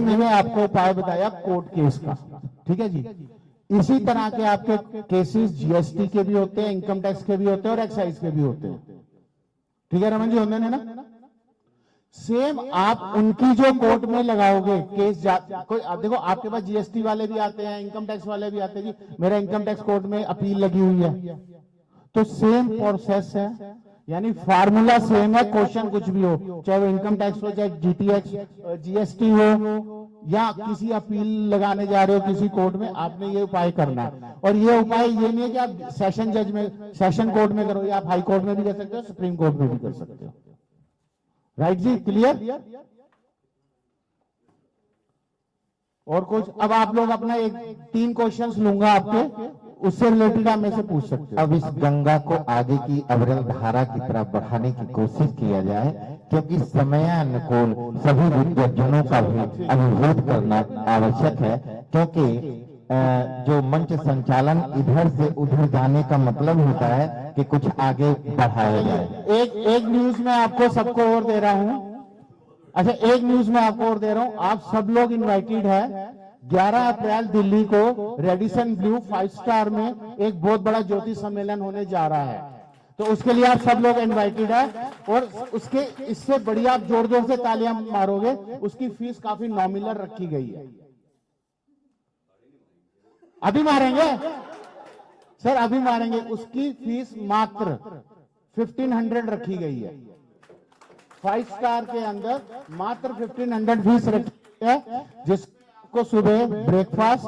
मैंने आपको उपाय बताया कोर्ट केस का, ठीक है जी। इसी तरह के आपके केसेस जीएसटी के भी होते हैं, इनकम टैक्स के भी होते हैं और एक्साइज के भी होते हैं, ठीक है रमन जी, होने ने ना। सेम आप उनकी जो कोर्ट में लगाओगे केस, कोई देखो आपके पास जीएसटी वाले भी आते हैं, इनकम टैक्स वाले भी आते हैं जी, मेरा इनकम टैक्स कोर्ट में अपील लगी हुई है, तो सेम प्रोसेस है, यानी फार्मूला सेम है, क्वेश्चन कुछ भी हो, चाहे वो इनकम टैक्स हो, चाहे जीटीएक्स जीएसटी हो, या किसी अपील लगाने जा रहे हो किसी कोर्ट में, आपने ये उपाय करना है। और ये उपाय ये नहीं है कि आप सेशन जज में, सेशन कोर्ट में करो, या आप हाई कोर्ट में भी कर सकते हो, सुप्रीम कोर्ट में भी कर सकते हो। राइट जी, क्लियर। और कुछ? अब आप लोग अपना एक 3 क्वेश्चंस लूंगा आपके, उससे रिलेटेड आप मेरे से पूछ सकते हो। अब इस गंगा को आगे की अविरल धारा की तरफ बढ़ाने की कोशिश किया जाए, क्योंकि समयानुकूल सभी विद्वजनों का भी अनुरोध करना आवश्यक है, क्योंकि जो मंच संचालन इधर से उधर जाने का मतलब होता है कि कुछ आगे बढ़ाया जाए। एक न्यूज में आपको सबको और दे रहा हूं। अच्छा, एक न्यूज में आपको और दे रहा हूं, आप सब लोग इनवाइटेड है। 11 अप्रैल दिल्ली को रेडिसन ब्लू 5 स्टार में एक बहुत बड़ा ज्योति सम्मेलन होने जा रहा है, तो उसके लिए आप सब लोग इनवाइटेड है। और उसके इससे बढ़िया आप जोर जोर से तालियां मारोगे, उसकी फीस काफी नॉमिनल रखी गई है। अभी मारेंगे सर, अभी मारेंगे। उसकी फीस मात्र 1500 रखी गई है। 5 स्टार के अंदर मात्र 1500 फीस रखी है, जिसको सुबह ब्रेकफास्ट,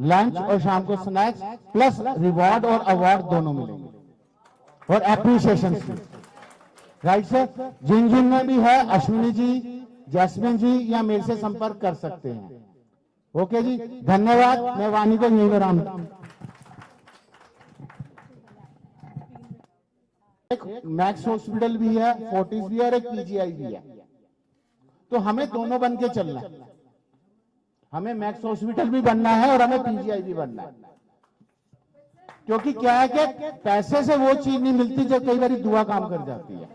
लंच और शाम को स्नैक्स प्लस रिवॉर्ड और अवार्ड दोनों मिलेंगे और एप्रिसिएशन फीस। राइट सर, जिन जिन में भी है, अश्विनी जी, जैस्मिन जी, या मेरे से संपर्क कर सकते हैं। ओके जी, धन्यवाद। मैं वाणी को यही विराम। एक मैक्स हॉस्पिटल भी है, फोर्टिस भी है और एक पीजीआई भी है, तो हमें दोनों बन के चलना है। हमें मैक्स हॉस्पिटल भी बनना है और हमें पीजीआई भी बनना है, क्योंकि क्या है कि पैसे से वो चीज नहीं मिलती जो कई बार दुआ काम कर जाती है।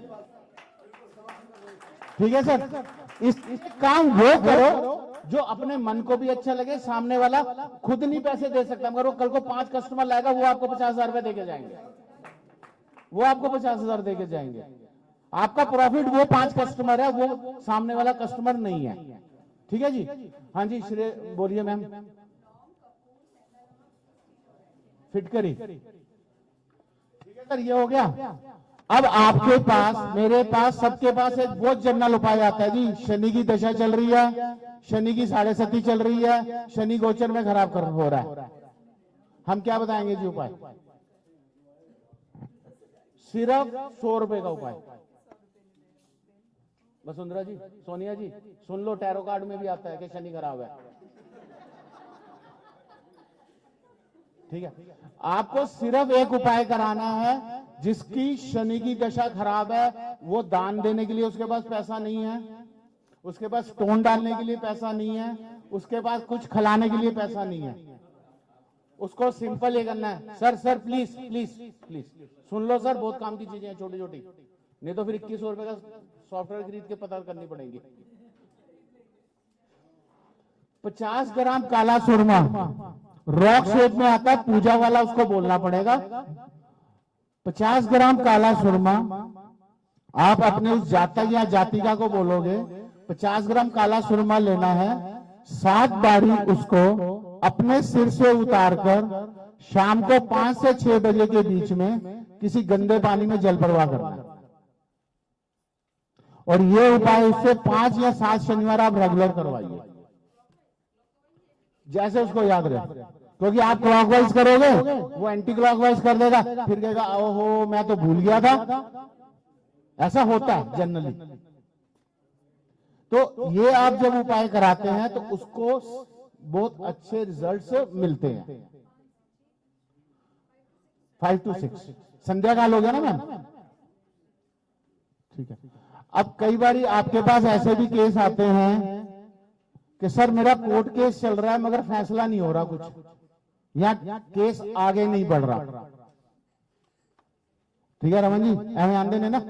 ठीक है सर, इस काम वो करो जो अपने मन को भी अच्छा लगे। सामने वाला खुद नहीं पैसे दे सकता, मगर वो कल को 5 कस्टमर लाएगा, वो आपको 50,000 रुपए देके जाएंगे, वो आपको 50,000 देके जाएंगे। आपका प्रॉफिट वो 5 कस्टमर है, वो सामने वाला कस्टमर नहीं है। ठीक है जी। हाँ जी, श्रेय बोलिए मैम। फिट करी, ठीक है सर, ये हो गया। अब आपके पास, मेरे पास, सबके पास एक बहुत जनरल उपाय आता है जी। शनि की दशा चल रही है, शनि की 7.5 चल रही है, शनि गोचर में खराब हो रहा है। हम क्या बताएंगे जी उपाय? सिर्फ 100 रुपए का उपाय। वसुंधरा जी, सोनिया जी, सुन लो, टैरो कार्ड में भी आता है कि शनि खराब है। ठीक है, आपको सिर्फ एक उपाय कराना है। जिसकी शनि की दशा खराब है, वो दान देने के लिए उसके पास पैसा नहीं है, उसके पास स्टोन डालने के लिए पैसा नहीं है, उसके पास कुछ खिलाने के लिए पैसा नहीं है, उसको सिंपल ये करना है। Sir please please please soon low sir, बहुत काम की चीजें हैं छोटी छोटी, नहीं तो फिर 2100 रुपए का सॉफ्टवेयर खरीद के पता करनी पड़ेगी। 50 ग्राम काला सुरमा, रॉक शेप में आता है, पूजा वाला उसको बोलना पड़ेगा। 50 ग्राम काला सुरमा आप अपने उस जातक या जातिका को बोलोगे, 50 ग्राम काला सुरमा लेना है। 7 बारी उसको अपने सिर से उतारकर शाम को 5 से 6 बजे के बीच में किसी गंदे पानी में जल प्रवाह करना है। और ये उपाय उससे 5 या 7 शनिवार आप रेगुलर करवाइए, जैसे उसको याद रहे। क्योंकि आप क्लॉकवाइज करोगे, वो एंटी क्लॉकवाइज कर देगा, फिर कहेगा ओहो मैं तो भूल गया था। ऐसा होता है जनरली। तो ये आप जब उपाय कराते हैं तो उसको बहुत अच्छे रिजल्ट्स मिलते हैं। 5 to 6 संध्या काल हो गया ना मैम? ठीक है। अब कई बार आपके पास ऐसे भी केस आते हैं कि सर मेरा कोर्ट केस चल रहा है मगर फैसला नहीं हो रहा कुछ, या केस आगे नहीं बढ़ रहा। ठीक है रमन जी, एवं आंदे ने ना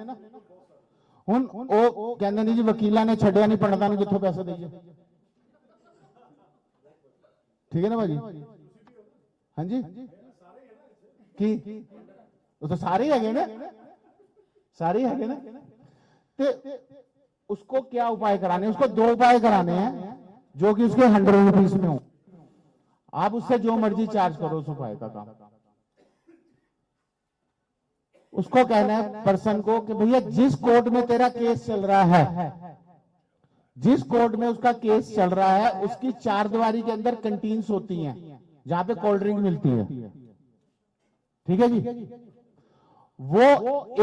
ਹੁਣ ਉਹ ਕਹਿੰਦੇ ਨੇ ਜੀ ਵਕੀਲਾਂ ਨੇ ਛੱਡਿਆ ਨਹੀਂ, ਪੰਡਤਾਂ ਨੂੰ ਕਿੱਥੋਂ ਪੈਸੇ ਦਈਏ। ठीक है ना भाजी? हाँ जी की वो तो सारे ही है ना, सारे है ना। तो उसको क्या उपाय कराने, उसको 2 उपाय कराने हैं जो कि उसके 100 रुपीज में हो। आप उससे जो मर्जी चार्ज करो उस उपाय का काम। उसको कहना है पर्सन को कि भैया जिस कोर्ट में तेरा केस चल रहा है, जिस कोर्ट में उसका केस चल रहा है, उसकी 4 दीवारी के अंदर कैंटीन्स होती हैं जहां पे कोल्ड ड्रिंक मिलती है। ठीक है जी? वो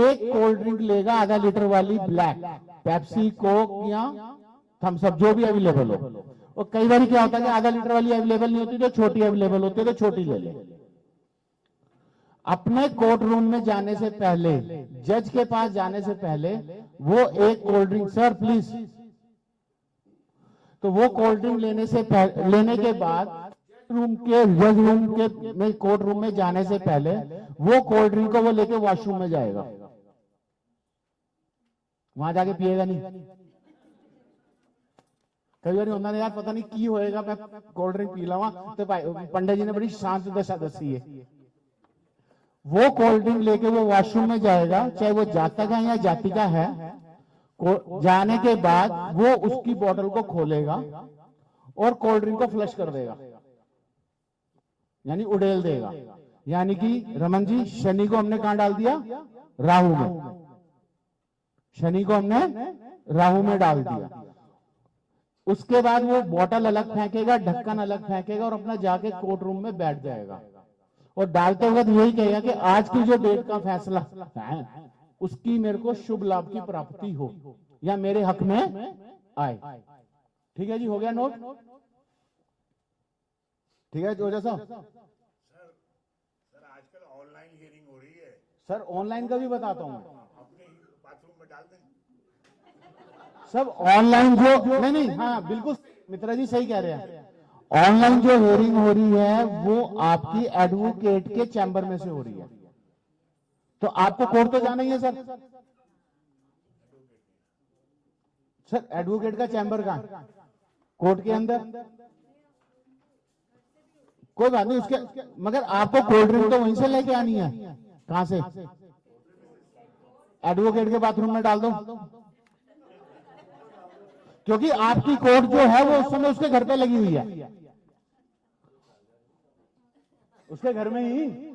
एक कोल्ड ड्रिंक लेगा आधा लीटर वाली ब्लैक, पेप्सी, कोक या थम्स अप जो भी अवेलेबल हो। और कई बार क्या होता है कि आधा लीटर वाली अवेलेबल नहीं होती तो छोटी अवेलेबल होती है, तो छोटी ले ले। अपने कोर्ट रूम में जाने से पहले, जज के पास जाने से पहले वो एक कोल्ड ड्रिंक, सर प्लीज, तो वो कोल्ड ड्रिंक लेने के बाद जज रूम के में कोर्ट रूम में जाने से पहले वो कोल्ड ड्रिंक को वो लेके वॉशरूम में जाएगा। वहां जाके पिएगा नहीं। कई बार होता नहीं यार, पता नहीं की होएगा, मैं कोल्ड ड्रिंक पी लवा, तो पंडित जी ने बड़ी शांत दशा दसी है। वो कोल्ड ड्रिंक लेके वो वॉशरूम में जाएगा, चाहे वो जातक है या जातिका है। जाने के बाद वो उसकी बोतल को खोलेगा और कोल्ड ड्रिंक को फ्लश कर देगा, यानी उड़ेल देगा। यानी कि रमन जी, शनि को हमने कहां डाल दिया? राहु में। शनि को हमने राहु में डाल दिया। उसके बाद वो बोतल अलग फेंकेगा, ढक्कन अलग फेंकेगा और अपना जाके कोर्ट रूम में बैठ जाएगा और डालते वक्त यही कहेगा कि आज की जो डेट का फैसला है उसकी मेरे को शुभ लाभ की प्राप्ति हो या मेरे हक में आए। ठीक है जी, हो गया नोट? ठीक है जोजा साहब? सर आजकल ऑनलाइन हियरिंग हो रही है। सर ऑनलाइन का भी बताता हूं। अपने बाथरूम में डाल दें। सब ऑनलाइन जो नहीं, हाँ बिल्कुल मित्रा जी सही कह रहे हैं। ऑनलाइन जो हियरिंग हो रही है वो आपकी एडवोकेट के चैम्बर में से हो रही है। तो आपको कोर्ट तो जाना ही है सर। सर एडवोकेट का चैम्बर कहां? कोर्ट के अंदर। कोई बात नहीं, उसके मगर आपको कोल्ड ड्रिंक तो वहीं से लेके आनी है। कहां से? एडवोकेट के बाथरूम में डाल दो, क्योंकि आपकी कोर्ट जो है वो उस समय उसके घर पे लगी हुई है, उसके घर में ही। अच्छा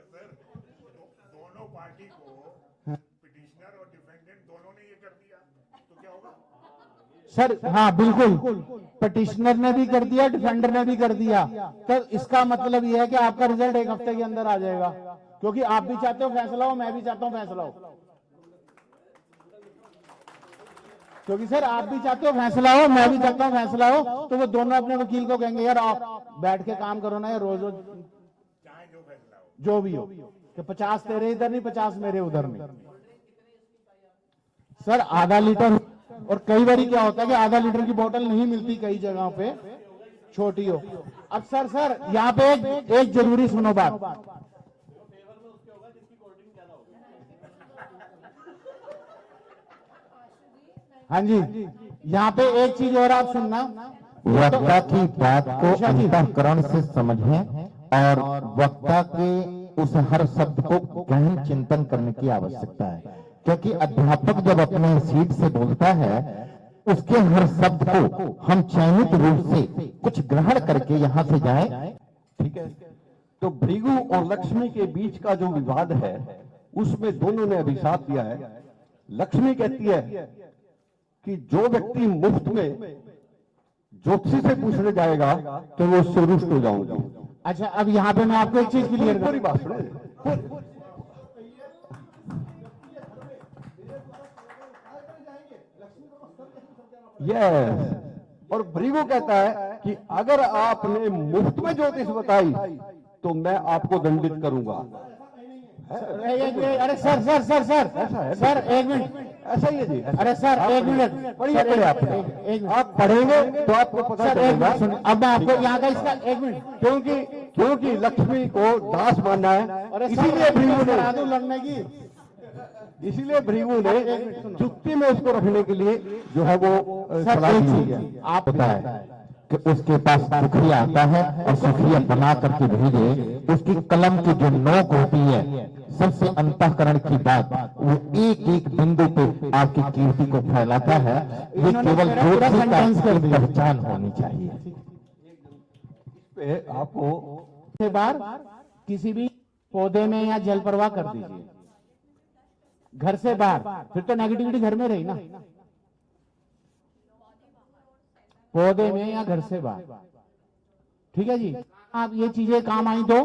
सर, दोनों पार्टी को, पिटिशनर और डिफेंडेंट दोनों ने ये कर दिया तो क्या होगा? सर हाँ बिल्कुल, पिटिशनर ने भी कर दिया, डिफेंडर ने भी कर दिया। तो इसका मतलब यह है कि आपका रिजल्ट 1 हफ्ते के अंदर आ जाएगा, क्योंकि आप भी चाहते हो फैसला हो, मैं भी चाहता हूं फैसला हो। क्योंकि सर आप भी चाहते हो फैसला हो, मैं भी चाहता हूं फैसला हो, तो वो दोनों अपने वकील को कहेंगे यार आप बैठ के काम करो ना, यार रोज रोज चाहे जो फैसला हो, जो भी हो, कि 50 तेरे इधर नहीं 50 मेरे उधर नहीं। सर आधा लीटर, और कई बार क्या होता है कि आधा लीटर की बोतल नहीं मिलती कई जगहों पे, छोटी हो। अब सर यहाँ पे एक जरूरी सुनो बात। हाँ जी, यहाँ पे एक चीज और आप सुनना, वक्ता की बात को अंतःकरण से समझें और वक्ता के उस हर शब्द को गहन चिंतन करने की आवश्यकता है, क्योंकि अध्यापक जब अपने सीट से बोलता है उसके हर शब्द को हम चयनित रूप से कुछ ग्रहण करके यहाँ से जाएं। ठीक है, तो भृगु और लक्ष्मी के बीच का जो विवाद है उसमें दोनों ने अभिशाप दिया है। लक्ष्मी कहती है कि जो व्यक्ति मुफ्त में ज्योतिषी से पूछने जाएगा तो वो उससे रुष्ट हो जाऊंगी। अच्छा अब यहाँ पे मैं आपको एक चीज क्लियर पूरी बात सुने। यस, और भृगु कहता है कि अगर आपने मुफ्त में ज्योतिष बताई तो मैं आपको दंडित करूंगा। अरे सर एक मिनट, ऐसा ही है जी। अरे सर एक मिनट, पढ़िए आप पढ़ेंगे तो आपको पता चलेगा। अब मैं आपको यहाँ का इसका एक मिनट, क्योंकि लक्ष्मी को दास मानना है, इसीलिए भृगु ने लड़ने की, इसीलिए भृगु ने चुप्पी में उसको रखने के लिए जो है वो सलाह दी है। आप होता है कि उसके पास सुखिया आता है और सुखिया बना करके भेजे, उसकी कलम की जो नोक होती है, सबसे अंतःकरण की बात, वो एक एक बिंदु पे आपकी कीर्ति को फैलाता है। ये केवल ज्योतिषी का एक पहचान होनी चाहिए। पे आपको से बार किसी भी पौधे में या जल प्रवाह कर दीजिए, घर से बाहर, फिर तो नेगेटिविटी घर में रही ना, पौधे में या घर से बाहर। ठीक है जी, आप ये चीजें काम आई तो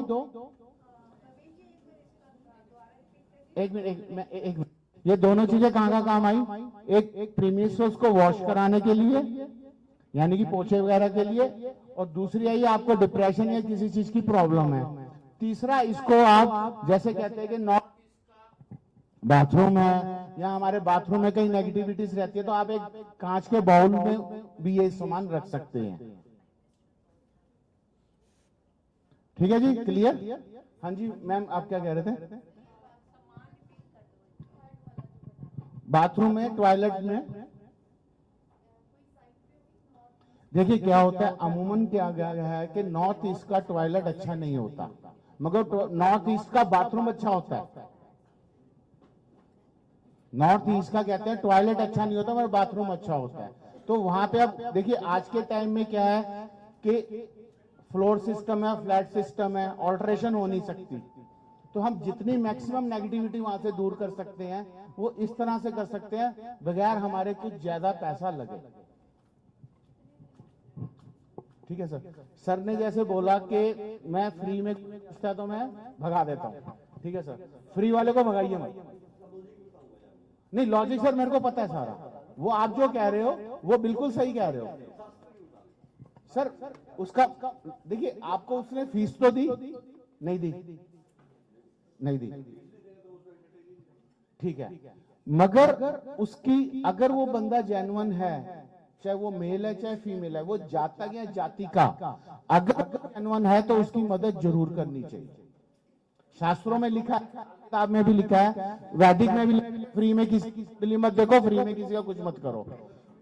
एक मिनट, ये दोनों चीजें कहाँ का काम आई? एक प्रीमियस को वॉश कराने के लिए, यानी कि पोछे वगैरह के लिए, और दूसरी आई आपको डिप्रेशन या किसी चीज की प्रॉब्लम है। तीसरा, इसको आप जैसे कहते हैं कि नॉर्थ बाथरूम है या हमारे बाथरूम में कहीं नेगेटिविटीज रहती है, तो आप एक कांच के बाउल में भी ये सामान रख सकते हैं। ठीक है जी, क्लियर? हाँ जी मैम, आप क्या कह रहे थे? बाथरूम में, टॉयलेट में, देखिए क्या होता है, अमूमन क्या गया है कि नॉर्थ ईस्ट का टॉयलेट अच्छा नहीं होता, मगर नॉर्थ ईस्ट का बाथरूम अच्छा होता है। नॉर्थ ईस्ट का कहते हैं टॉयलेट अच्छा नहीं होता मगर बाथरूम अच्छा होता है। तो वहां पे अब देखिए आज के टाइम में क्या है कि फ्लोर सिस्टम है, फ्लैट सिस्टम है, ऑल्टरेशन हो नहीं सकती, तो हम जितनी मैक्सिमम नेगेटिविटी वहां से दूर कर सकते हैं वो इस तरह से कर सकते हैं बगैर हमारे कुछ ज्यादा पैसा लगे। ठीक है सर। सर ने जैसे बोला कि मैं फ्री में पूछता तो मैं भगा देता हूं, ठीक है सर, फ्री वाले को भगाइए मत। नहीं लॉजिक सर मेरे को पता है सारा, वो आप जो कह रहे हो वो बिल्कुल सही कह रहे हो सर। उसका देखिए आपको उसने फीस तो दी नहीं दी, नहीं दी, ठीक है, मगर उसकी अगर वो बंदा जेन्युइन है, चाहे वो मेल है चाहे फीमेल है, वो जातक या जाति का अगर जेन्युइन है तो उसकी मदद जरूर करनी चाहिए। शास्त्रों में लिखा है, किताब में भी लिखा है, वैदिक में भी लिखा है, फ्री में किसी की बिल्ली मत देखो, फ्री में किसी का कुछ मत करो।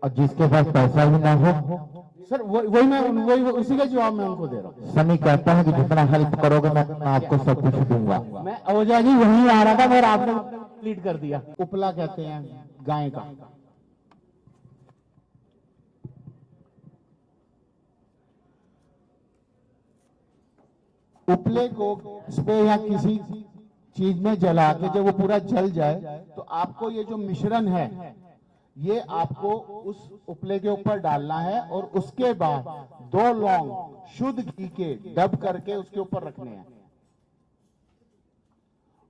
और जिसके पास पैसा भी ना हो सर वही उसी का जवाब मैं उनको दे रहा हूँ। शनि कहता है कि जितना हेल्प करोगे मैं आपको सब कुछ दूंगा। मैं ओझा जी वहीं आ रहा था मगर आपने लीड कर दिया। उपला कहते हैं गाय का, उपले को गैस पे या किसी चीज में जला के जब वो पूरा जल जाए तो आपको ये जो मिश्रण है ये आपको उस उपले के ऊपर डालना है और उसके बाद 2 लौंग शुद्ध घी के डब करके उसके ऊपर रखने हैं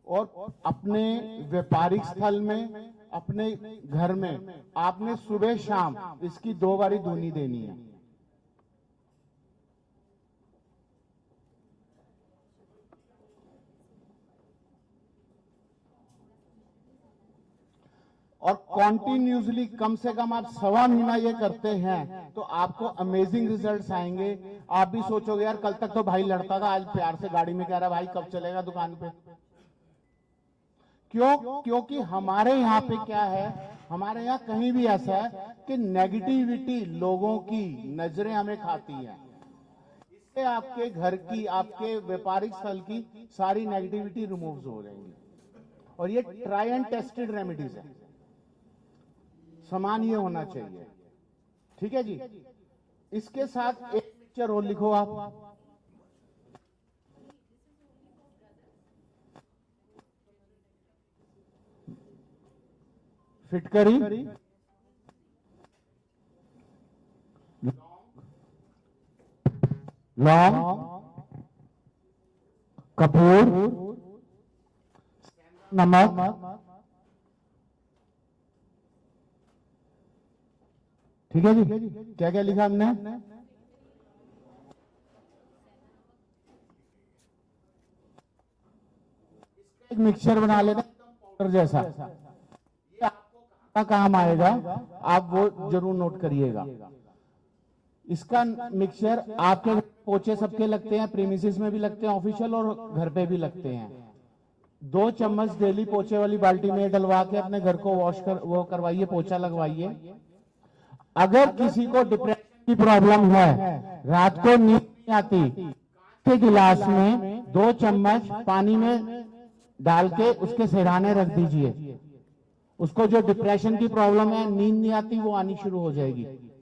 और अपने व्यापारिक स्थल में, अपने घर में आपने सुबह शाम इसकी 2 बारी धुनी देनी है। और कॉन्टिन्यूसली कम से कम आप 1.25 महीना ये करते हैं तो आपको अमेजिंग रिजल्ट्स आएंगे। आप भी सोचोगे यार कल तक तो भाई लड़ता था, आज प्यार से गाड़ी में कह रहा भाई कब चलेगा दुकान पे। क्यों? क्योंकि हमारे यहाँ पे क्या है, हमारे यहाँ कहीं भी ऐसा है कि नेगेटिविटी लोगों की नजरें हमें खाती हैं, इससे आपके घर की, आपके व्यापारिक स्थल की सारी नेगेटिविटी रिमूव हो जाएंगी। और ये ट्राई एंड टेस्टेड रेमेडीज है, समान ये होना चाहिए। ठीक है जी। इसके साथ एक पिक्चर और लिखो आप, फिटकरी, लौंग, कपूर, नमक, ठीक है जी। क्या क्या लिखा हमने? एक मिक्सचर बना लेना पाउडर जैसा, ये आपको काम आएगा, आप वो जरूर नोट करिएगा। इसका मिक्सचर आपके पोछे सबके लगते हैं, प्रीमिसेस में भी लगते हैं, ऑफिशियल और घर पे भी लगते हैं। 2 चम्मच डेली पोछे वाली बाल्टी में डलवा के अपने घर को वॉश कर वो करवाइए, पोछा लगवाइए। अगर किसी को डिप्रेशन की प्रॉब्लम है, रात को नींद नहीं आती, के गिलास में 2 चम्मच पानी में डाल के उसके सिरहाने रख दीजिए। उसको जो डिप्रेशन की प्रॉब्लम है, नींद नहीं आती, वो आनी शुरू हो जाएगी।